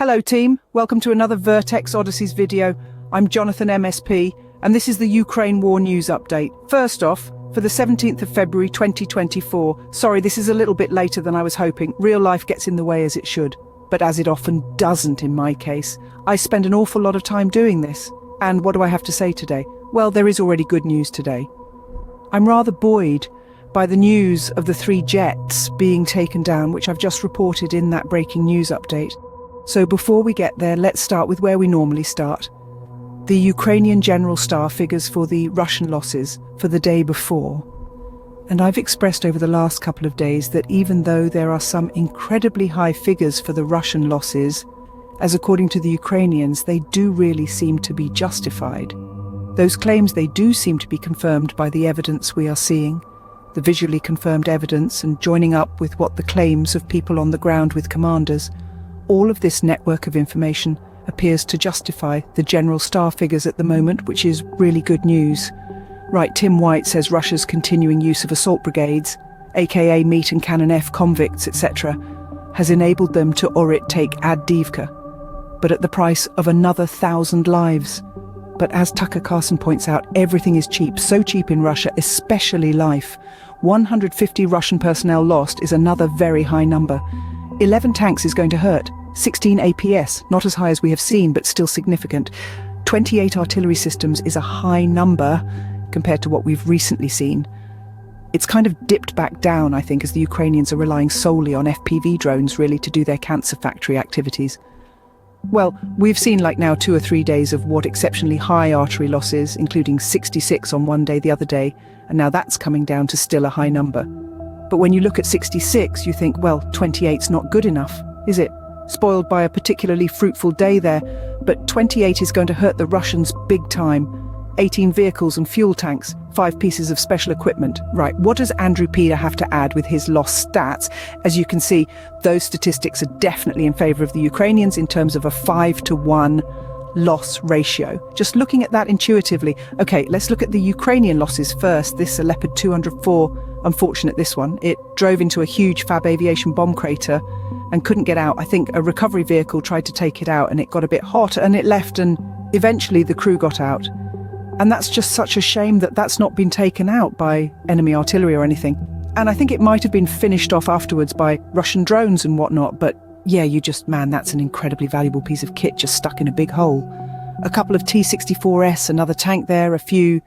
Hello team, welcome to another Vertex Odysseys video. I'm Jonathan MSP, and this is the Ukraine war news update. First off, for the 17th of February 2024, sorry this is a little bit later than I was hoping, real life gets in the way as it should. But as it often doesn't in my case, I spend an awful lot of time doing this. And what do I have to say today? Well, there is already good news today. I'm rather buoyed by the news of the 3 jets being taken down, which I've just reported in that breaking news update. So before we get there, let's start with where we normally start. The Ukrainian General Staff figures for the Russian losses for the day before. And I've expressed over the last couple of days that even though there are some incredibly high figures for the Russian losses, as according to the Ukrainians, they do really seem to be justified. Those claims, they do seem to be confirmed by the evidence we are seeing, the visually confirmed evidence, and joining up with what the claims of people on the ground with commanders. All of this network of information appears to justify the General Staff figures at the moment, which is really good news. Right, Tim White says Russia's continuing use of assault brigades, aka meat and cannon F convicts, etc., has enabled them to take Avdiivka, but at the price of another 1,000 lives. But as Tucker Carlson points out, everything is cheap, so cheap in Russia, especially life. 150 Russian personnel lost is another very high number. 11 tanks is going to hurt. 16 APS, not as high as we have seen, but still significant. 28 artillery systems is a high number compared to what we've recently seen. It's kind of dipped back down, I think, as the Ukrainians are relying solely on FPV drones, really, to do their cancer factory activities. Well, we've seen like now 2 or 3 days of what exceptionally high artillery losses, including 66 on one day the other day, and now that's coming down to still a high number. But when you look at 66, you think, well, 28's not good enough, is it? Spoiled by a particularly fruitful day there, but 28 is going to hurt the Russians big time. 18 vehicles and fuel tanks, 5 pieces of special equipment. Right, what does Andrew Peter have to add with his lost stats? As you can see, those statistics are definitely in favour of the Ukrainians in terms of a 5-to-1 loss ratio. Just looking at that intuitively. Okay, let's look at the Ukrainian losses first. This Leopard 204, unfortunate this one. It drove into a huge Fab Aviation bomb crater and couldn't get out. I think a recovery vehicle tried to take it out and it got a bit hot and it left, and eventually the crew got out. And that's just such a shame that that's not been taken out by enemy artillery or anything. And I think it might have been finished off afterwards by Russian drones and whatnot, but yeah, man, that's an incredibly valuable piece of kit just stuck in a big hole. A couple of T-64S, another tank there, a few